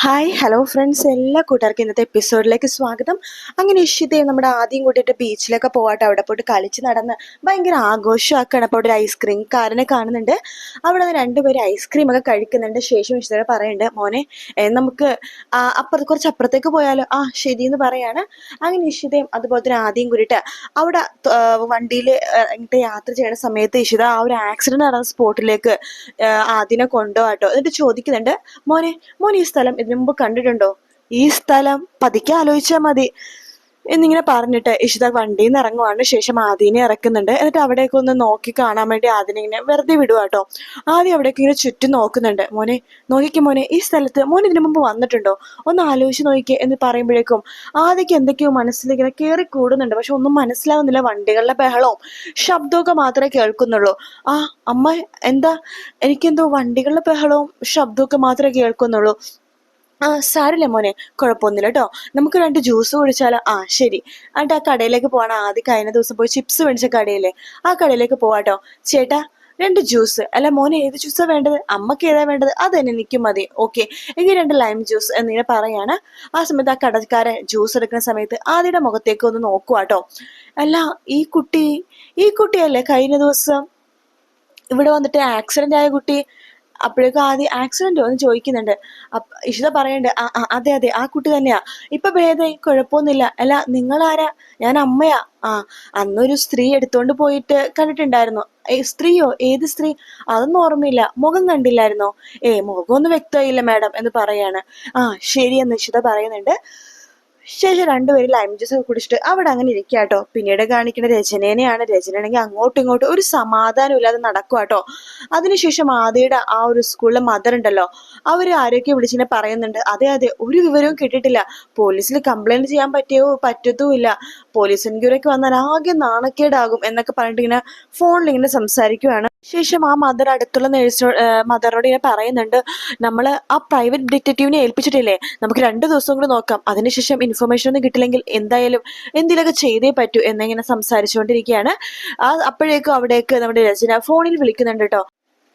Hi hello friends, എല്ലാ കൂട്ടുകാർക്കും ഇന്നത്തെ എപ്പിസോഡിലേക്ക് സ്വാഗതം. അങ്ങനെ ഇഷിതയും നമ്മുടെ ആദ്യം കൂട്ടിയിട്ട് ബീച്ചിലൊക്കെ പോവാട്ടെ. അവിടെ പോയിട്ട് കളിച്ച് നടന്ന് ഭയങ്കര ആഘോഷമാക്കുകയാണ്. അപ്പോൾ ഒരു ഐസ്ക്രീം കാരനെ കാണുന്നുണ്ട്. അവിടെ നിന്ന് രണ്ടുപേരും ഐസ്ക്രീം ഒക്കെ കഴിക്കുന്നുണ്ട്. ശേഷം ഇഷിതയോട് പറയുന്നുണ്ട്, മോനെ നമുക്ക് കുറച്ച് അപ്പുറത്തേക്ക് പോയാലോ? ആ ശരി എന്ന് പറയാണ്. അങ്ങനെ ഇഷിതയും അതുപോലെ തന്നെ ആദ്യം കൂടിയിട്ട് അവിടെ വണ്ടിയിൽ ഇങ്ങോട്ട് യാത്ര ചെയ്യുന്ന സമയത്ത് ഇഷിത ആ ഒരു ആക്സിഡന്റ് നടന്ന സ്പോട്ടിലേക്ക് ആദ്യനെ കൊണ്ടുപോകാട്ടോ. എന്നിട്ട് ചോദിക്കുന്നുണ്ട്, മോനെ മോൻ ഈ സ്ഥലം ഇതിനു മുമ്പ് കണ്ടിട്ടുണ്ടോ? ഈ സ്ഥലം പതുക്കെ ആലോചിച്ചാൽ മതി എന്നിങ്ങനെ പറഞ്ഞിട്ട് ഇഷിത വണ്ടിയിൽ നിന്ന് ഇറങ്ങുവാണ്. ശേഷം ആദ്യനെ ഇറക്കുന്നുണ്ട്. എന്നിട്ട് അവിടേക്ക് ഒന്ന് നോക്കി കാണാൻ വേണ്ടി ആദ്യം ഇങ്ങനെ വെറുതെ വിടുക കേട്ടോ. ആദ്യം അവിടേക്ക് ഇങ്ങനെ ചുറ്റും നോക്കുന്നുണ്ട്. മോനെ നോക്കിക്കും മോനെ, ഈ സ്ഥലത്ത് മോൻ ഇതിനു മുമ്പ് വന്നിട്ടുണ്ടോ? ഒന്ന് ആലോചിച്ച് നോക്കിക്കേ എന്ന് പറയുമ്പോഴേക്കും ആദ്യക്ക് എന്തൊക്കെയോ മനസ്സിലിങ്ങനെ കയറി കൂടുന്നുണ്ട്. പക്ഷെ ഒന്നും മനസ്സിലാവുന്നില്ല. വണ്ടികളുടെ ബഹളവും ശബ്ദമൊക്കെ മാത്രമേ കേൾക്കുന്നുള്ളൂ. ആ അമ്മ എന്താ? എനിക്കെന്തോ വണ്ടികളുടെ ബഹളവും ശബ്ദമൊക്കെ മാത്രമേ കേൾക്കുന്നുള്ളൂ. ആ സാരില്ല മോനെ, കുഴപ്പമൊന്നുമില്ല കേട്ടോ. നമുക്ക് 2 ജ്യൂസ് കുടിച്ചാലോ? ആ ശരി. എന്നിട്ട് ആ കടയിലേക്ക് പോകണം. ആദ്യം കഴിഞ്ഞ ദിവസം പോയി ചിപ്സ് മേടിച്ച കടയില്ലേ, ആ കടയിലേക്ക് പോവാട്ടോ. ചേട്ടാ 2 ജ്യൂസ്. അല്ല മോനെ, ഏത് ജ്യൂസാ വേണ്ടത്? അമ്മക്ക് ഏതാ വേണ്ടത്? അത് തന്നെ എനിക്കും മതി. ഓക്കെ, എങ്കിൽ 2 ലൈം ജ്യൂസ് എന്നിങ്ങനെ പറയാണ്. ആ സമയത്ത് ആ കടക്കാരൻ ജ്യൂസ് എടുക്കുന്ന സമയത്ത് ആദ്യയുടെ മുഖത്തേക്ക് ഒന്ന് നോക്കുവാട്ടോ. അല്ല, ഈ കുട്ടിയല്ലേ കഴിഞ്ഞ ദിവസം ഇവിടെ വന്നിട്ട് ആക്സിഡന്റ് ആയ കുട്ടി? അപ്പോഴേക്കും ആദ്യം ആക്സിഡന്റോ എന്ന് ചോദിക്കുന്നുണ്ട്. ഇഷിത പറയുന്നുണ്ട്, അതെ അതെ, ആ കുട്ടി തന്നെയാ. ഇപ്പൊ ഭേദമായി, കുഴപ്പമൊന്നുമില്ല. അല്ല നിങ്ങളാരാ? ഞാൻ അമ്മയാ. ആ അന്നൊരു സ്ത്രീ എടുത്തോണ്ട് പോയിട്ട് കണ്ടിട്ടുണ്ടായിരുന്നു. സ്ത്രീയോ? ഏത് സ്ത്രീ? അതൊന്നും ഓർമ്മയില്ല. മുഖം കണ്ടില്ലായിരുന്നോ? മുഖമൊന്നും വ്യക്തമായില്ല മാഡം എന്ന് പറയാണ്. ആ ശരിയെന്ന് ഇഷിത പറയുന്നുണ്ട്. ശേഷം രണ്ടുപേരും ലൈം ജ്യൂസ് ഒക്കെ കുടിച്ചിട്ട് അവിടെ അങ്ങനെ ഇരിക്കാട്ടോ. പിന്നീട് കാണിക്കുന്ന രചനേനെയാണ്. രചനയാണെങ്കിൽ അങ്ങോട്ടും ഇങ്ങോട്ടും ഒരു സമാധാനം ഇല്ലാതെ നടക്കുവാട്ടോ. അതിനുശേഷം ആദിയുടെ ആ ഒരു സ്കൂളിലെ മദർ ഉണ്ടല്ലോ, അവര് ആരൊക്കെ വിളിച്ചിങ്ങനെ പറയുന്നുണ്ട്, അതെ അതെ, ഒരു വിവരവും കിട്ടിയിട്ടില്ല. പോലീസിൽ കംപ്ലൈന്റ് ചെയ്യാൻ പറ്റത്തുമില്ല. പോലീസ് എൻക്വയറിക്ക് വന്നാൽ ആകെ നാണക്കേടാകും എന്നൊക്കെ പറഞ്ഞിട്ട് ഇങ്ങനെ ഫോണിൽ ഇങ്ങനെ സംസാരിക്കുവാണ്. ശേഷം ആ മദർ അടുത്തുള്ള മദറിനോട് ഇങ്ങനെ പറയുന്നുണ്ട്, നമ്മള് ആ പ്രൈവറ്റ് ഡിറ്റക്റ്റീവിനെ ഏൽപ്പിച്ചിട്ടില്ലേ, നമുക്ക് 2 ദിവസം കൂടി നോക്കാം. അതിനുശേഷം ഇൻഫർമേഷൻ ഒന്നും കിട്ടില്ലെങ്കിൽ എന്തായാലും എന്തെങ്കിലുമൊക്കെ ചെയ്തേ പറ്റൂ എന്നിങ്ങനെ സംസാരിച്ചുകൊണ്ടിരിക്കുകയാണ്. അപ്പോഴേക്കും അവിടേക്ക് നമ്മുടെ രചന ഫോണിൽ വിളിക്കുന്നുണ്ട് കേട്ടോ.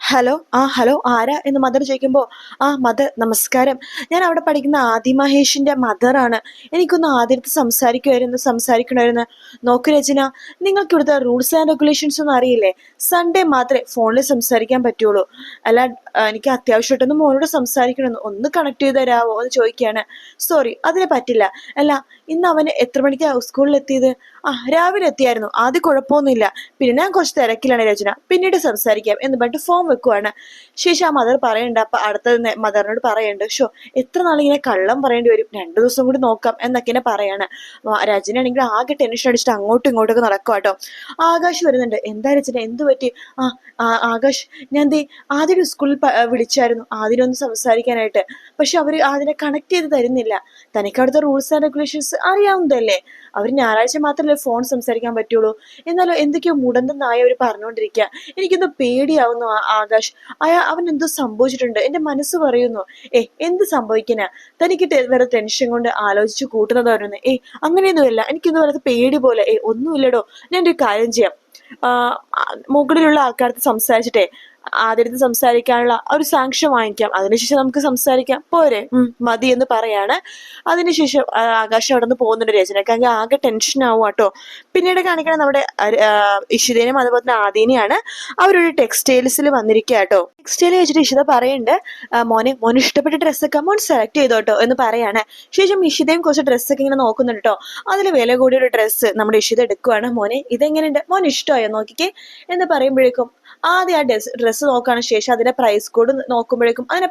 ഹലോ, ഹലോ, ആരാ എന്ന് മദർ ചോദിക്കുമ്പോൾ, മദർ നമസ്കാരം, ഞാൻ അവിടെ പഠിക്കുന്ന ആദി മഹേഷിന്റെ മദറാണ്. എനിക്കൊന്ന് ആദ്യത്തെ സംസാരിക്കണമായിരുന്നു. നോക്ക് രചന, നിങ്ങൾക്ക് ഇവിടുത്തെ റൂൾസ് ആൻഡ് റെഗുലേഷൻസ് ഒന്നും അറിയില്ലേ? സൺഡേ മാത്രമേ ഫോണിൽ സംസാരിക്കാൻ പറ്റുള്ളൂ. അല്ല, എനിക്ക് അത്യാവശ്യമായിട്ടൊന്ന് മോനോട് സംസാരിക്കണമെന്ന്, ഒന്ന് കണക്ട് ചെയ്ത് തരാമോ എന്ന് ചോദിക്കുകയാണ്. സോറി, അതിന് പറ്റില്ല. അല്ല, ഇന്ന് അവന് എത്ര മണിക്കാണ് സ്കൂളിൽ എത്തിയത്? രാവിലെ എത്തിയായിരുന്നു. ആദ്യം കുഴപ്പമൊന്നുമില്ല. പിന്നെ ഞാൻ കുറച്ച് തിരക്കിലാണ് രചന, പിന്നീട് സംസാരിക്കാം എന്ന് പറഞ്ഞിട്ട് ഫോം വെക്കുവാണ്. ശേഷം ആ മദർ പറയുന്നുണ്ട്. അപ്പൊ അടുത്ത മദറിനോട് പറയുന്നുണ്ട്, എത്ര നാളിങ്ങനെ കള്ളം പറയേണ്ടി വരും? 2 ദിവസം കൂടി നോക്കാം എന്നൊക്കെ പറയാണ്. രചനയാണെങ്കിൽ ആകെ ടെൻഷൻ അടിച്ചിട്ട് അങ്ങോട്ടും ഇങ്ങോട്ടൊക്കെ നടക്കുവാട്ടോ. ആകാശ് വരുന്നുണ്ട്. എന്താ രചന, എന്തു പറ്റി? ആകാശ്, ഞാൻ ആദ്യം സ്കൂളിൽ വിളിച്ചായിരുന്നു ആദ്യം സംസാരിക്കാനായിട്ട്. പക്ഷെ അവര് അതിനെ കണക്ട് ചെയ്ത് തരുന്നില്ല. തനിക്ക് അവിടുത്തെ റൂൾസ് ആൻഡ് റെഗുലേഷൻസ് അറിയാവുന്നതല്ലേ? അവർ ഞായറാഴ്ച മാത്രമല്ലേ ഫോൺ സംസാരിക്കാൻ പറ്റുള്ളൂ. എന്നാലും എന്തൊക്കെയോ മുടന്തെന്നായ അവർ പറഞ്ഞുകൊണ്ടിരിക്കുക. എനിക്കെന്തോ പേടിയാവുന്നു ആകാശ്. അവൻ എന്തോ സംഭവിച്ചിട്ടുണ്ട്. എന്റെ മനസ്സ് പറയുന്നു. എന്ത് സംഭവിക്കാനാ? തനിക്ക് വേറെ ടെൻഷൻ കൊണ്ട് ആലോചിച്ച് കൂട്ടുന്നതായിരുന്നു. അങ്ങനെയൊന്നുമില്ല. എനിക്കെന്തോ വരാത്ത പേടി പോലെ. ഒന്നുമില്ലടോ. ഞാൻ ഒരു കാര്യം ചെയ്യാം, മുകളിലുള്ള ആൾക്കാർക്ക് സംസാരിച്ചിട്ടേ ആദ്യത്തെ സംസാരിക്കാനുള്ള ഒരു സാങ്ഷൻ വാങ്ങിക്കാം. അതിനുശേഷം നമുക്ക് സംസാരിക്കാം, പോരെ? മതി എന്ന് പറയാണ്. അതിനുശേഷം ആകാശം അവിടെ നിന്ന് പോകുന്നുണ്ട്. രചനയ്ക്ക് ആകെ ടെൻഷൻ ആവും കേട്ടോ. പിന്നീട് കാണിക്കണം നമ്മുടെ ഇഷിതേനും അതുപോലെ തന്നെ ആദീനെയാണ്. അവരൊരു ടെക്സ്റ്റൈൽസിൽ വന്നിരിക്കുക കേട്ടോ. ടെക്സ്റ്റൈൽ വെച്ചിട്ട് ഇഷിത പറയുന്നുണ്ട്, മോന് ഇഷ്ടപ്പെട്ട ഡ്രസ്സൊക്കെ മോൻ സെലക്ട് ചെയ്തോട്ടോ എന്ന് പറയാണ്. ശേഷം ഇഷിതയും കുറച്ച് ഡ്രസ്സൊക്കെ ഇങ്ങനെ നോക്കുന്നുണ്ട് കേട്ടോ. അതിൽ വില കൂടിയ ഒരു ഡ്രസ്സ് നമ്മുടെ ഇഷിത എടുക്കുവാണ്. മോനെ ഇതെങ്ങനെയുണ്ട്? മോൻ ഇഷ്ടമായോ നോക്കിക്കേ എന്ന് പറയുമ്പോഴേക്കും ആദ്യം ആ ഡ്രസ്സ് നോക്കുകയാണ്. ശേഷം അതിന്റെ പ്രൈസ് കോഡ് നോക്കുമ്പോഴേക്കും അതിന്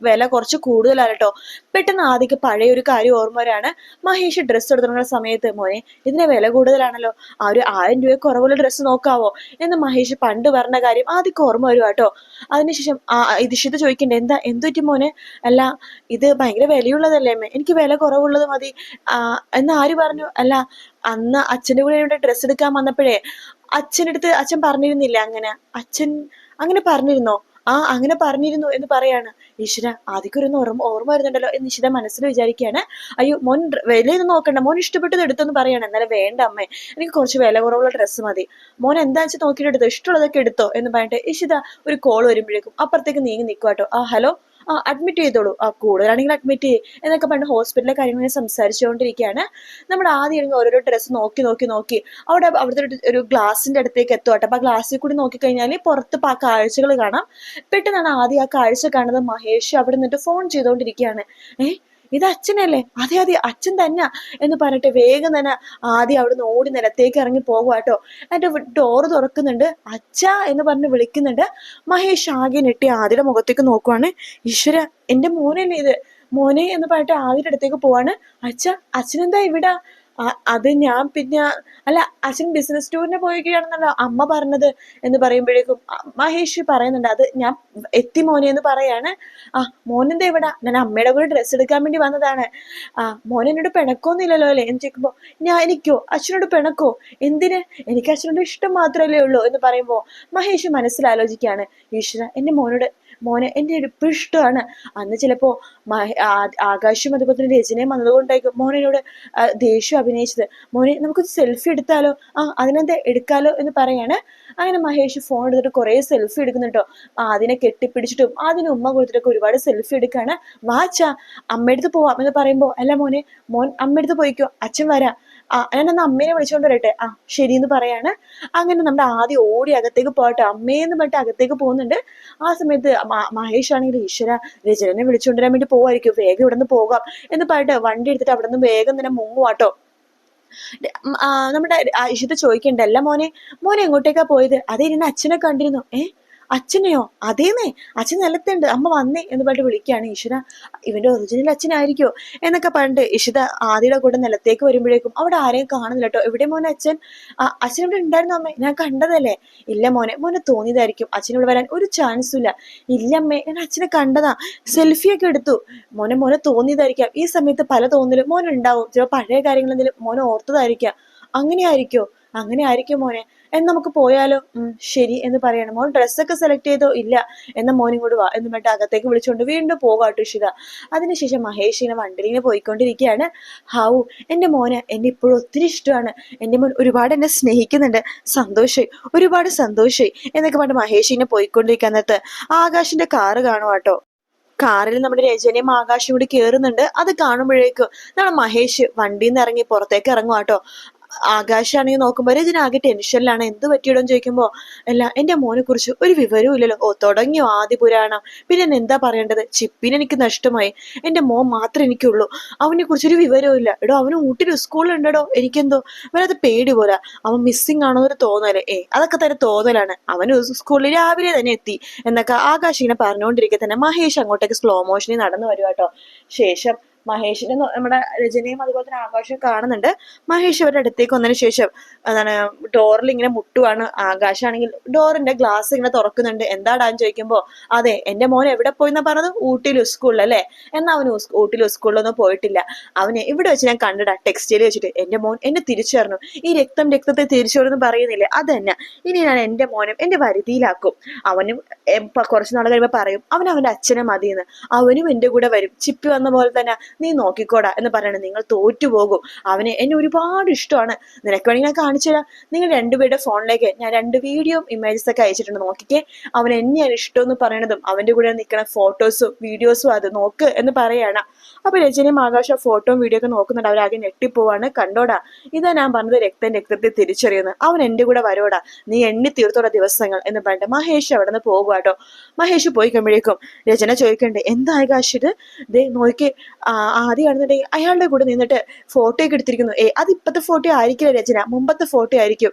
വില കുറച്ച് കൂടുതലാണ് കേട്ടോ. പെട്ടെന്ന് ആദ്യക്ക് പഴയ ഒരു കാര്യം ഓർമ്മ വരാണ്. മഹേഷ് ഡ്രസ്സ് എടുത്തുള്ള സമയത്ത്, മോനെ ഇതിന് വില കൂടുതലാണല്ലോ, ആ ഒരു 1000 രൂപ കുറവുള്ള ഡ്രസ്സ് നോക്കാവോ എന്ന് മഹേഷ് പണ്ട് പറഞ്ഞ കാര്യം ആദ്യക്ക് ഓർമ്മ വരും കേട്ടോ. അതിനുശേഷം ഇതിഷിത ചോദിക്കണ്ടേ, എന്തു പറ്റി മോനെ? അല്ല, ഇത് ഭയങ്കര വിലയുള്ളതല്ലേ അമ്മേ? എനിക്ക് വില കുറവുള്ളത് മതി എന്ന് ആര് പറഞ്ഞു? അല്ല, അന്ന് അച്ഛൻ്റെ കൂടെ ഡ്രസ്സ് എടുക്കാൻ വന്നപ്പോഴേ അച്ഛൻ പറഞ്ഞിരുന്നില്ല അങ്ങനെ? അച്ഛൻ അങ്ങനെ പറഞ്ഞിരുന്നോ? അങ്ങനെ പറഞ്ഞിരുന്നു എന്ന് പറയാണ്. ഈശ്വര, ആദ്യക്കൊരു ഓർമ്മ വരുന്നുണ്ടല്ലോ എന്ന് ഈശ്വര മനസ്സിൽ വിചാരിക്കുകയാണ്. അയ്യോ, മോൻ വിലയൊന്നും നോക്കണ്ട, മോൻ ഇഷ്ടപ്പെട്ടത് എടുത്തെന്ന് പറയാണ്. എന്നാലും വേണ്ട അമ്മേ, എനിക്ക് കുറച്ച് വില കുറവുള്ള ഡ്രസ്സ് മതി. മോൻ എന്താ വെച്ചാൽ നോക്കിയിട്ട് എടുത്തോ, ഇഷ്ടമുള്ളതൊക്കെ എടുത്തോ എന്ന് പറഞ്ഞിട്ട് ഇഷിത ഒരു കോൾ വരുമ്പോഴേക്കും അപ്പുറത്തേക്ക് നീങ്ങി നിൽക്കുവാട്ടോ. ഹലോ, അഡ്മിറ്റ് ചെയ്തോളൂ, കൂടുതലാണെങ്കിൽ അഡ്മിറ്റ് ചെയ്യേ എന്നൊക്കെ പറഞ്ഞ് ഹോസ്പിറ്റലിലെ കാര്യങ്ങൾ സംസാരിച്ചുകൊണ്ടിരിക്കുകയാണ്. നമ്മുടെ ആദ്യം ഓരോരോ ഡ്രസ്സ് നോക്കി നോക്കി നോക്കി അവിടുത്തെ ഒരു ഗ്ലാസിന്റെ അടുത്തേക്ക് എത്തുവാട്ടെ. അപ്പൊ ആ ഗ്ലാസ്സിൽ കൂടി നോക്കിക്കഴിഞ്ഞാൽ പുറത്ത് കാഴ്ചകൾ കാണാം. പെട്ടെന്നാണ് ആദ്യം ആ കാഴ്ച കാണുന്നത്. മഹേഷ് അവിടെ നിന്നിട്ട് ഫോൺ ചെയ്തുകൊണ്ടിരിക്കുകയാണ്. ഇത് അച്ഛനല്ലേ? അതെ അതെ അച്ഛൻ തന്നെ എന്ന് പറഞ്ഞിട്ട് വേഗം തന്നെ ആദ്യം അവിടുന്ന് ഓടി നിലത്തേക്ക് ഇറങ്ങി പോകുവാട്ടോ. എന്നിട്ട് ഡോറ് തുറക്കുന്നുണ്ട്. അച്ഛാ എന്ന് പറഞ്ഞ് വിളിക്കുന്നുണ്ട്. മഹേഷ് ആകെ ഞെട്ടി ആദിയുടെ മുഖത്തേക്ക് നോക്കുവാണ്. ഈശ്വര, എന്റെ മോനല്ലേ ഇത്? മോനെ എന്ന് പറഞ്ഞിട്ട് ആദിയുടെ അടുത്തേക്ക് പോവാണ്. അച്ഛനെന്താ ഇവിടെ? അത് ഞാൻ പിന്നെ അല്ല, അച്ഛൻ ബിസിനസ് ടൂറിന് പോയിരിക്കുകയാണെന്നല്ലോ അമ്മ പറഞ്ഞത് എന്ന് പറയുമ്പോഴേക്കും മഹേഷ് പറയുന്നുണ്ട്, അത് ഞാൻ എത്തി മോനെ എന്ന് പറയാണ്. മോനെന്താ ഇവിടെ? ഞാൻ അമ്മയുടെ കൂടെ ഡ്രസ്സ് എടുക്കാൻ വേണ്ടി വന്നതാണ്. മോനെ എന്നോട് പിണക്കൊന്നുമില്ലല്ലോ അല്ലേ എന്ന് ചോദിക്കുമ്പോ, എനിക്കോ അച്ഛനോട് പിണക്കോ? എന്തിന്? എനിക്ക് അച്ഛനോട് ഇഷ്ടം മാത്രമല്ലേ ഉള്ളൂ എന്ന് പറയുമ്പോ മഹേഷ് മനസ്സിലാലോചിക്കുകയാണ്. ഈശ്വര, എന്റെ മോനെ എന്റെ ഇപ്പോഴും ഇഷ്ടമാണ്. അന്ന് ചിലപ്പോ ആകാശം അതുപോലെ തന്നെ രചനയും വന്നതുകൊണ്ടായിരിക്കും മോനോട് ദേഷ്യം അഭിനയിച്ചത്. മോനെ നമുക്കൊരു സെൽഫി എടുത്താലോ? അതിനെന്താ, എടുക്കാലോ എന്ന് പറയാണ്. അങ്ങനെ മഹേഷ് ഫോൺ എടുത്തിട്ട് കുറെ സെൽഫി എടുക്കുന്നുട്ടോ. അതിനെ കെട്ടിപ്പിടിച്ചിട്ടും അതിന് ഉമ്മ കൊടുത്തിട്ടൊക്കെ ഒരുപാട് സെൽഫി എടുക്കാണ്. വാച്ചാ അമ്മയടുത്ത് പോവാം എന്ന് പറയുമ്പോ, അല്ല മോൻ അമ്മയടുത്ത് പോയിക്കോ, അച്ഛൻ വരാം. ഞാനന്ന് അമ്മേനെ വിളിച്ചോണ്ട് വരട്ടെ. ശരി എന്ന് പറയാണ്. അങ്ങനെ നമ്മുടെ ആദ്യം ഓടി അകത്തേക്ക് പോകട്ടെ, അമ്മേന്ന് പറഞ്ഞിട്ട് അകത്തേക്ക് പോകുന്നുണ്ട്. ആ സമയത്ത് മഹേഷ് ആണെങ്കിൽ, ഈശ്വര, രചനനെ വിളിച്ചുകൊണ്ടുവരാൻ വേണ്ടി പോവായിരിക്കും, വേഗം ഇവിടെ നിന്ന് പോകാം എന്ന് പറഞ്ഞിട്ട് വണ്ടി എടുത്തിട്ട് അവിടെ നിന്ന് വേഗം തന്നെ മുങ്ങുവാട്ടോ. നമ്മുടെ ഇഷിത ചോദിക്കണ്ടല്ല, മോനെ എങ്ങോട്ടേക്കാ പോയത്? അതേ, ഇരുന്ന് അച്ഛനെ കണ്ടിരുന്നു. അച്ഛനെയോ? അതേന്നേ, അച്ഛൻ നിലത്തുണ്ട്, അമ്മ വന്നേ എന്ന് പറഞ്ഞിട്ട് വിളിക്കുകയാണ്. ഈശ്വര, ഇവന്റെ ഒറിജിനൽ അച്ഛനായിരിക്കോ എന്നൊക്കെ പറഞ്ഞിട്ട് ഇഷിത ആദിയുടെ കൂടെ നിലത്തേക്ക് വരുമ്പോഴേക്കും അവിടെ ആരെയും കാണുന്നില്ല കേട്ടോ. എവിടെ മോനെ അച്ഛൻ? അച്ഛൻ ഇവിടെ ഉണ്ടായിരുന്നു അമ്മേ, ഞാൻ കണ്ടതല്ലേ. ഇല്ല മോനെ തോന്നിയതായിരിക്കും, അച്ഛനോട് വരാൻ ഒരു ചാൻസും ഇല്ല. ഇല്ല അമ്മേ, ഞാൻ അച്ഛനെ കണ്ടതാ, സെൽഫിയൊക്കെ എടുത്തു. മോനെ തോന്നിയതായിരിക്കാം. ഈ സമയത്ത് പല തോന്നലും മോനുണ്ടാവും. ചില പഴയ കാര്യങ്ങൾ എന്തെങ്കിലും മോനെ ഓർത്തതായിരിക്കാം. അങ്ങനെ ആയിരിക്കും മോനെ. നമുക്ക് പോയാലോ? ശരി എന്ന് പറയണം. മോൻ ഡ്രസ്സൊക്കെ സെലക്ട് ചെയ്തോ? ഇല്ല. മോനും കൂടെ വാ എന്ന് പറഞ്ഞിട്ട് അകത്തേക്ക് വിളിച്ചുകൊണ്ട് വീണ്ടും പോകാട്ടോ ഇഷിത. അതിനുശേഷം മഹേഷ് ഇങ്ങനെ വണ്ടിയിങ്ങനെ പോയിക്കൊണ്ടിരിക്കുകയാണ്. എന്റെ മോനെ എന്നെ ഇപ്പോഴും ഒത്തിരി ഇഷ്ടമാണ്. എന്റെ മോൻ ഒരുപാട് എന്നെ സ്നേഹിക്കുന്നുണ്ട്. ഒരുപാട് സന്തോഷായി എന്നൊക്കെ പറഞ്ഞിട്ട് മഹേഷ് ഇങ്ങനെ പോയിക്കൊണ്ടിരിക്കാൻ നേരത്ത് ആകാശിന്റെ കാറ് കാണുവാട്ടോ. കാറിൽ നമ്മുടെ രചനയും ആകാശം കൂടി കേറുന്നുണ്ട്. അത് കാണുമ്പോഴേക്കും നമ്മുടെ മഹേഷ് വണ്ടിയിൽ നിന്ന് ഇറങ്ങി പുറത്തേക്ക് ഇറങ്ങുവാട്ടോ. ആകാശാണെങ്കിൽ നോക്കുമ്പോ രചന ആകെ ടെൻഷനിലാണ്. എന്ത് പറ്റിയിടന്ന് ചോദിക്കുമ്പോ, അല്ല, എന്റെ മോനെ കുറിച്ച് ഒരു വിവരവും ഇല്ലല്ലോ. തുടങ്ങിയോ ആദ്യ പുരാണം? പിന്നെ എന്താ പറയേണ്ടത്? ചിപ്പിനെ എനിക്ക് നഷ്ടമായി. എന്റെ മോൻ മാത്രമേ എനിക്കുള്ളൂ. അവനെ കുറിച്ചൊരു വിവരവും ഇല്ല. അവന് ഊട്ടിൽ സ്കൂളിലുണ്ടോ? എനിക്കെന്തോ വല്ലാതെ പേടി പോരാ. അവൻ മിസ്സിംഗ് ആണോ എന്നൊരു തോന്നല്. അതൊക്കെ തന്നെ തോന്നലാണ്. അവന് സ്കൂളിൽ രാവിലെ തന്നെ എത്തി എന്നൊക്കെ ആകാശ് ഇങ്ങനെ പറഞ്ഞുകൊണ്ടിരിക്കെ തന്നെ മഹേഷ് അങ്ങോട്ടേക്ക് സ്ലോ മോഷനിൽ നടന്നു വരുവാട്ടോ. ശേഷം മഹേഷിനെ നമ്മുടെ രചനയും അതുപോലെ തന്നെ ആകാശവും കാണുന്നുണ്ട്. മഹേഷ് അവരുടെ അടുത്തേക്ക് വന്നതിന് ശേഷം ഡോറിൽ ഇങ്ങനെ മുട്ടുവാണ്. ആകാശാണെങ്കിൽ ഡോറിന്റെ ഗ്ലാസ് ഇങ്ങനെ തുറക്കുന്നുണ്ട്. എന്താടാന്ന് ചോദിക്കുമ്പോ, അതെ, എന്റെ മോൻ എവിടെ പോയിന്നാ പറഞ്ഞത്? ഊട്ടിയിൽ സ്കൂളിലല്ലേ? എന്നാ അവന് ഊട്ടിയിൽ സ്കൂളിലൊന്നും പോയിട്ടില്ല. അവനെ ഇവിടെ വെച്ച് ഞാൻ കണ്ടിടാ, ടെക്സ്റ്റൈൽ വെച്ചിട്ട്. എന്റെ മോൻ എന്നെ തിരിച്ചറിഞ്ഞു. ഈ രക്തത്തെ തിരിച്ചറിഞ്ഞു പറയുന്നില്ലേ, അത് തന്നെ. ഇനി ഞാൻ എന്റെ മോനും എന്റെ വരുതിയിലാക്കും. അവനും കുറച്ചു നാൾ കഴിയുമ്പോ പറയും അവന്റെ അച്ഛനെ മതിയെന്ന്. അവനും എന്റെ കൂടെ വരും. ചിപ്പി വന്ന പോലെ തന്നെ നീ നോക്കിക്കോടാ എന്ന് പറയണ. നിങ്ങൾ തോറ്റുപോകും. എന്നെ ഒരുപാട് ഇഷ്ടമാണ്. നിനക്ക് വേണമെങ്കിൽ ഞാൻ കാണിച്ചു തരാം. നിങ്ങൾ രണ്ടുപേരുടെ ഫോണിലേക്ക് ഞാൻ 2 വീഡിയോ ഇമേജസ് ഒക്കെ അയച്ചിട്ടുണ്ട്, നോക്കിക്കേ. അവൻ എന്നെയാണ് ഇഷ്ടം എന്ന് പറയണതും അവന്റെ കൂടെ നിൽക്കുന്ന ഫോട്ടോസും വീഡിയോസും അത് നോക്ക് എന്ന് പറയാണ്. അപ്പൊ രചനയും ആകാശം ഫോട്ടോയും വീഡിയോ ഒക്കെ നോക്കുന്നുണ്ട്. അവരാകെ ഞെട്ടിപ്പോവാണ്. കണ്ടോടാ, ഇതാ ഞാൻ പറഞ്ഞത്, രക്തത്തെ തിരിച്ചറിയുന്നത്. അവൻ എന്റെ കൂടെ വരോടാ, നീ എണ്ണി തീർത്തോടാ ദിവസങ്ങൾ എന്ന് പറഞ്ഞിട്ട് മഹേഷ് അവിടെ നിന്ന് പോകുവാട്ടോ. മഹേഷ് പോയി കഴിയുമ്പോഴേക്കും രചന ചോദിക്കണ്ടേ, എന്താ ആകാശ് ഇത്? നോക്കി ആദ്യം കാണുന്നുണ്ടെങ്കിൽ അയാളുടെ കൂടെ നിന്നിട്ട് ഫോട്ടോ ഒക്കെ എടുത്തിരിക്കുന്നു. അത് ഇപ്പത്തെ ഫോട്ടോ ആയിരിക്കില്ല രചന, മുമ്പത്തെ ഫോട്ടോ ആയിരിക്കും.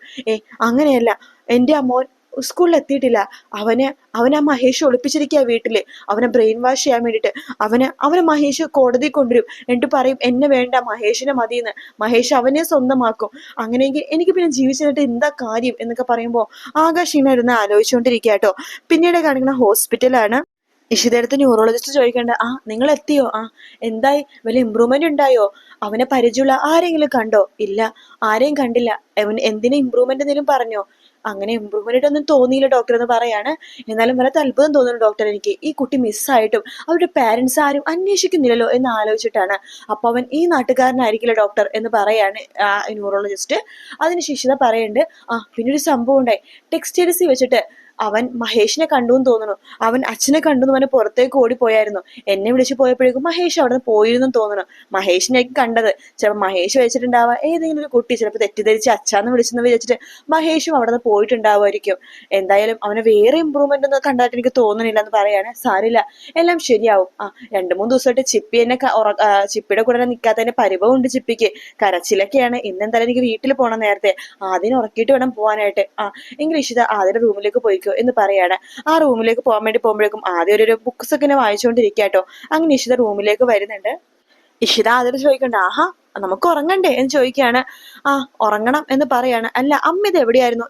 അങ്ങനെയല്ല, എന്റെ അമ്മോൻ സ്കൂളിൽ എത്തിയിട്ടില്ല. അവനെ ആ മഹേഷ് ഒളിപ്പിച്ചിരിക്കുക വീട്ടില്. അവനെ ബ്രെയിൻ വാഷ് ചെയ്യാൻ വേണ്ടിട്ട് അവനെ മഹേഷ് കോടതി കൊണ്ടുവരും. എന്നിട്ട് പറയും എന്നെ വേണ്ട, മഹേഷിനെ മതിയെന്ന്. മഹേഷ് അവനെ സ്വന്തമാക്കും. അങ്ങനെയെങ്കിൽ എനിക്ക് പിന്നെ ജീവിച്ചിട്ട് എന്താ കാര്യം എന്നൊക്കെ പറയുമ്പോ ആകാശ് ഇങ്ങനെ ഇരുന്ന് ആലോചിച്ചുകൊണ്ടിരിക്കാട്ടോ. പിന്നീട് കാണിക്കുന്ന ഹോസ്പിറ്റലാണ്. ഇഷിതടുത്ത് ന്യൂറോളജിസ്റ്റ് ചോദിക്കണ്ട, നിങ്ങൾ എത്തിയോ? എന്തായി? വലിയ ഇമ്പ്രൂവ്മെന്റ് ഉണ്ടായോ? അവനെ പരിചയമുള്ള ആരെങ്കിലും കണ്ടോ? ഇല്ല, ആരെയും കണ്ടില്ല. എന്തിനു ഇമ്പ്രൂവ്മെന്റ് എന്തെങ്കിലും പറഞ്ഞോ? അങ്ങനെ ഇമ്പ്രൂവ്മെന്റ് ഒന്നും തോന്നിയില്ല ഡോക്ടർ എന്ന് പറയാണ്. എന്നാലും വളരെ അത്ഭുതം തോന്നുന്നു ഡോക്ടർ എനിക്ക്. ഈ കുട്ടി മിസ്സായിട്ടും അവരുടെ പാരന്റ്സ് ആരും അന്വേഷിക്കുന്നില്ലല്ലോ എന്ന് ആലോചിച്ചിട്ടാണ്. അപ്പൊ അവൻ ഈ നാട്ടുകാരനായിരിക്കില്ല ഡോക്ടർ എന്ന് പറയാണ് ന്യൂറോളജിസ്റ്റ്. അതിന് ശിക്ഷിത പറയുന്നുണ്ട്, പിന്നെ ഒരു സംഭവം ഉണ്ടായി. ടെക്സ്റ്റൈൽസിൽ വെച്ചിട്ട് അവൻ മഹേഷിനെ കണ്ടു എന്ന് തോന്നുന്നു. അവൻ അച്ഛനെ കണ്ടു എന്ന് പറഞ്ഞ് പുറത്തേക്ക് ഓടിപ്പോയായിരുന്നു. എന്നെ വിളിച്ച് പോയപ്പോഴേക്കും മഹേഷ് അവിടെ നിന്ന് പോയിരുന്നു തോന്നുന്നു. മഹേഷിനേക്ക് കണ്ടത്. ചിലപ്പോൾ മഹേഷ് വെച്ചിട്ടുണ്ടാവുക ഏതെങ്കിലും ഒരു കുട്ടി ചിലപ്പോൾ തെറ്റിദ്ധരിച്ച് അച്ഛാന്ന് വിളിച്ചെന്ന് വിചാരിച്ചിട്ട് മഹേഷും അവിടെ നിന്ന് പോയിട്ടുണ്ടാവുമായിരിക്കും. എന്തായാലും അവന് വേറെ ഇമ്പ്രൂവ്മെന്റ് ഒന്നും കണ്ടായിട്ട് എനിക്ക് തോന്നുന്നില്ല എന്ന് പറയാണ്. സാരില്ല, എല്ലാം ശരിയാവും. 2-3 ദിവസമായിട്ട് ചിപ്പി എന്നെ ചിപ്പിയുടെ കൂടെ നിൽക്കാത്തതിന്റെ പരിഭവമുണ്ട് ചിപ്പിക്ക്. കരച്ചിലൊക്കെയാണ്. ഇന്നെന്തായാലും എനിക്ക് വീട്ടിൽ പോകണം നേരത്തെ. ആദ്യം ഉറക്കിയിട്ട് വേണം പോകാനായിട്ട്. എങ്കിൽ ഇഷിത ആദ്യം റൂമിലേക്ക് പോയിക്കോ എന്ന് പറയാണ്. ആ റൂമിലേക്ക് പോകാൻ വേണ്ടി പോകുമ്പോഴേക്കും ആദ്യം ഒരു ബുക്സ് ഒക്കെ ഇങ്ങനെ വായിച്ചുകൊണ്ടിരിക്കാട്ടോ. അങ്ങനെ ഇഷിത റൂമിലേക്ക് വരുന്നുണ്ട്. ഇഷിത ആദ്യം ചോദിക്കണ്ട, ആഹാ നമുക്ക് ഉറങ്ങണ്ടേ എന്ന് ചോദിക്കുകയാണ്. ഉറങ്ങണം എന്ന് പറയാണ്. അല്ല അമ്മ ഇത് എവിടെയായിരുന്നു?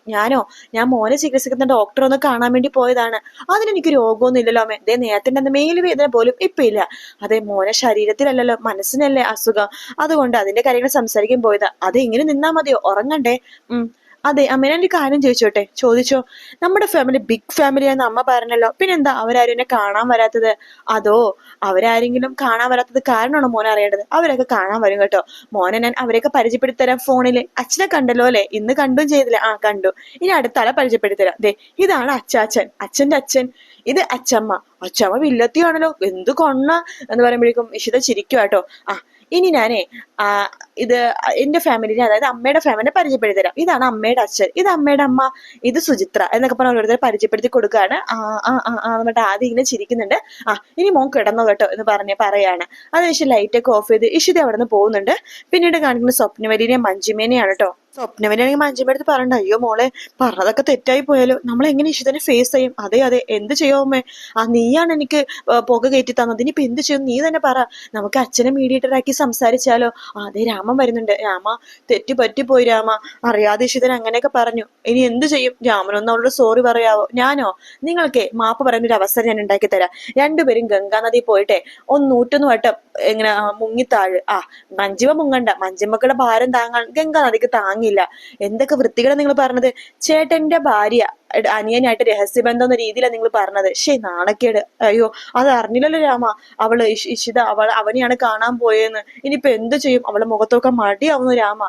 ഞാൻ മോനെ ചികിത്സിക്കുന്ന ഡോക്ടറെ ഒന്ന് കാണാൻ വേണ്ടി പോയതാണ്. അതിനെനിക്ക് രോഗമൊന്നും ഇല്ലല്ലോ അമ്മേ. ദേ നേരത്തെ മേല് വേദന പോലും ഇപ്പൊ ഇല്ല. അതെ മോനെ ശരീരത്തിലല്ലല്ലോ മനസ്സിനല്ലേ അസുഖം. അതുകൊണ്ട് അതിന്റെ കാര്യങ്ങൾ സംസാരിക്കാൻ പോയതാ. അത് ഇങ്ങനെ നിന്നാ മതിയോ? ഉറങ്ങണ്ടേ? അതെ അമ്മ, ഞാൻ ഒരു കാര്യം ചോദിച്ചോട്ടെ? ചോദിച്ചോ. നമ്മുടെ ഫാമിലി ബിഗ് ഫാമിലിയാന്ന് അമ്മ പറഞ്ഞല്ലോ, പിന്നെന്താ അവരാരും എന്നെ കാണാൻ വരാത്തത്? അതോ അവരാരെങ്കിലും കാണാൻ വരാത്തത് കാരണമാണോ മോനെ അറിയേണ്ടത്? അവരൊക്കെ കാണാൻ വരും കേട്ടോ മോനെ. ഞാൻ അവരെയൊക്കെ പരിചയപ്പെടുത്തരാം ഫോണില്. അച്ഛനെ കണ്ടല്ലോ അല്ലെ? ഇന്ന് കണ്ടും ചെയ്തില്ല. കണ്ടു. ഇനി അടുത്ത ആളെ പരിചയപ്പെടുത്തരാം. ദേ ഇതാണ് അച്ചാച്ചൻ, അച്ഛന്റെ അച്ഛൻ. ഇത് അച്ചമ്മ. അച്ചമ്മ വില്ലത്തിയാണല്ലോ, എന്ത് കൊണ്ണ എന്ന് പറയുമ്പോഴേക്കും ഇഷിത ചിരിക്കും കേട്ടോ. ഇനി ഞാനേ ഇത് എന്റെ ഫാമിലിനെ, അതായത് അമ്മയുടെ ഫാമിലിനെ പരിചയപ്പെടുത്തി തരാം. ഇതാണ് അമ്മയുടെ അച്ഛൻ, ഇത് അമ്മയുടെ അമ്മ, ഇത് സുചിത്ര എന്നൊക്കെ പറഞ്ഞ ഓരോരുത്തരെ പരിചയപ്പെടുത്തി കൊടുക്കുകയാണ്. എന്നിട്ട് ആദ്യം ഇങ്ങനെ ചിരിക്കുന്നുണ്ട്. ഇനി മോൻ കിടന്നോ കേട്ടോ എന്ന് പറയാണ്. അതിനുശേഷം ലൈറ്റൊക്കെ ഓഫ് ചെയ്ത് ഇഷിത അവിടെ നിന്ന് പോകുന്നുണ്ട്. പിന്നീട് കാണിക്കുന്ന സ്വപ്നവലിനെയും മഞ്ജിമേനെയാണ് കേട്ടോ. സ്വപ്നവനാണെങ്കിൽ മഞ്ജിമ അടുത്ത് പറയണ്ട, അയ്യോ മോളെ പറഞ്ഞതൊക്കെ തെറ്റായി പോയാലോ, നമ്മൾ എങ്ങനെ ഇഷിതനെ ഫേസ് ചെയ്യും? അതെ എന്ത് ചെയ്യുമേ? നീയാണ് എനിക്ക് പുക കയറ്റി തന്നത്, ഇനിയിപ്പൊ എന്ത് ചെയ്യും നീ തന്നെ പറ. നമുക്ക് അച്ഛനെ മീഡിയേറ്ററാക്കി സംസാരിച്ചാലോ? അതെ രാമൻ വരുന്നുണ്ട്. രാമ തെറ്റി പറ്റിപ്പോയി രാമ, അറിയാതെ ഇഷിതൻ അങ്ങനെയൊക്കെ പറഞ്ഞു. ഇനി എന്ത് ചെയ്യും? രാമനൊന്ന് അവളോട് സോറി പറയാവോ? ഞാനോ? നിങ്ങൾക്കേ മാപ്പ് പറയുന്ന ഒരു അവസരം ഞാൻ ഉണ്ടാക്കി തരാം. രണ്ടുപേരും ഗംഗാനദി പോയിട്ടെ 100 വട്ടം ഇങ്ങനെ മുങ്ങിത്താഴ്. മഞ്ജിമ മുങ്ങണ്ട, മഞ്ജിമക്കളുടെ ഭാരം താങ്ങാൻ ഗംഗാനദിക്ക് താങ്ങില്ല. എന്തൊക്കെ വൃത്തികളാണ് നിങ്ങൾ പറഞ്ഞത്? ചേട്ടന്റെ ഭാര്യ അനിയനായിട്ട് രഹസ്യബന്ധം എന്ന രീതിയിലാണ് നിങ്ങൾ പറഞ്ഞത്. നാണക്കേട്. അയ്യോ അത് അറിഞ്ഞില്ലല്ലോ രാമ. അവള് ഇഷിത അവനെയാണ് കാണാൻ പോയെന്ന്. ഇനിയിപ്പൊ എന്ത് ചെയ്യും? അവളെ മുഖത്തൊക്കെ മടിയാവുന്നു രാമ.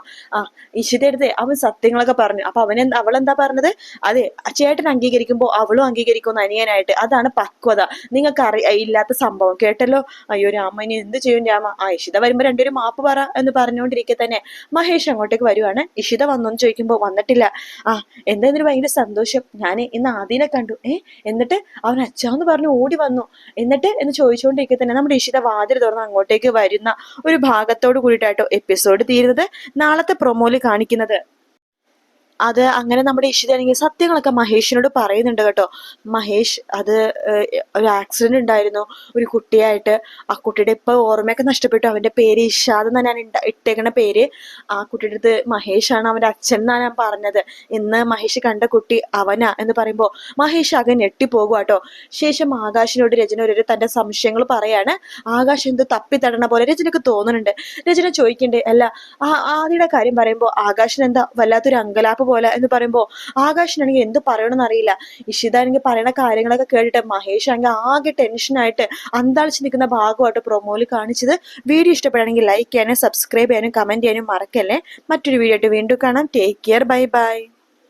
ഇഷിത എടുത്ത് അവൻ സത്യങ്ങളൊക്കെ പറഞ്ഞു. അപ്പൊ അവളെന്താ പറഞ്ഞത്? അതെ ചേട്ടൻ അംഗീകരിക്കുമ്പോ അവളും അംഗീകരിക്കുന്നു അനിയനായിട്ട്. അതാണ് പക്വത. നിങ്ങൾക്ക് ഇല്ലാത്ത സംഭവം കേട്ടല്ലോ. അയ്യോ രാമ, ഇനി എന്ത് ചെയ്യും രാമ? ഇഷിത വരുമ്പോ രണ്ടുപേരും മാപ്പ് പറ എന്ന് പറഞ്ഞുകൊണ്ടിരിക്കെ തന്നെ മഹേഷ് അങ്ങോട്ടേക്ക് വരുവാണ്. ഇഷിത വന്നോന്ന് ചോദിക്കുമ്പോ വന്നിട്ടില്ല. എന്തായാലും ഭയങ്കര സന്തോഷം. ഞാൻ ഇന്ന് ആദീനെ കണ്ടു. എന്നിട്ട് അവൻ അച്ഛാന്ന് പറഞ്ഞു ഓടി വന്നു. എന്നിട്ട് എന്ന് ചോദിച്ചുകൊണ്ടിരിക്കെ തന്നെ നമ്മുടെ ഇഷിത വാതിൽ തുറന്ന് അങ്ങോട്ടേക്ക് വരുന്ന ഒരു ഭാഗത്തോട് കൂടിയിട്ടാട്ടോ എപ്പിസോഡ് തീരുന്നത്. നാളത്തെ പ്രൊമോയിൽ കാണിക്കുന്നത് അത് അങ്ങനെ നമ്മുടെ ഇഷിതയാണെങ്കിൽ സത്യങ്ങളൊക്കെ മഹേഷിനോട് പറയുന്നുണ്ട് കേട്ടോ. മഹേഷ് അത് ഒരു ആക്സിഡന്റ് ഉണ്ടായിരുന്നു ഒരു കുട്ടിയായിട്ട്. ആ കുട്ടിയുടെ ഇപ്പൊ ഓർമ്മയൊക്കെ നഷ്ടപ്പെട്ടു. അവന്റെ പേര് ഇഷാദ് എന്നാണ് ഞാൻ ഇട്ടേക്കണ പേര്. ആ കുട്ടിയുടെ അടുത്ത് മഹേഷാണ് അവന്റെ അച്ഛൻ എന്നാണ് ഞാൻ പറഞ്ഞത്. ഇന്ന് മഹേഷ് കണ്ട കുട്ടി അവനാ എന്ന് പറയുമ്പോ മഹേഷ് ആകെ ഞെട്ടിപ്പോകുക കേട്ടോ. ശേഷം ആകാശിനോട് രചന ഒരു തന്റെ സംശയങ്ങൾ പറയാണ്. ആകാശ് എന്തോ തപ്പി തടണ പോലെ രചനക്ക് തോന്നുന്നുണ്ട്. രചന ചോദിക്കണ്ടേ, അല്ല ആദിയുടെ കാര്യം പറയുമ്പോ ആകാശിന് എന്താ വല്ലാത്തൊരു അങ്കലാപ്പ് പോലെ എന്ന് പറയുമ്പോ ആകാശിനാണെങ്കിൽ എന്ത് പറയണമെന്ന് അറിയില്ല. ഇഷിത ആണെങ്കിൽ പറയുന്ന കാര്യങ്ങളൊക്കെ കേട്ടിട്ട് മഹേഷ് ആണെങ്കിൽ ആകെ ടെൻഷനായിട്ട് അന്താളിച്ച് നിൽക്കുന്ന ഭാഗമായിട്ട് പ്രൊമോയിൽ കാണിച്ചത്. വീഡിയോ ഇഷ്ടപ്പെടുകയാണെങ്കിൽ ലൈക്ക് ചെയ്യാനും സബ്സ്ക്രൈബ് ചെയ്യാനും കമന്റ് ചെയ്യാനും മറക്കല്ലേ. മറ്റൊരു വീഡിയോ ആയിട്ട് വീണ്ടും കാണാം. Take care, bye bye.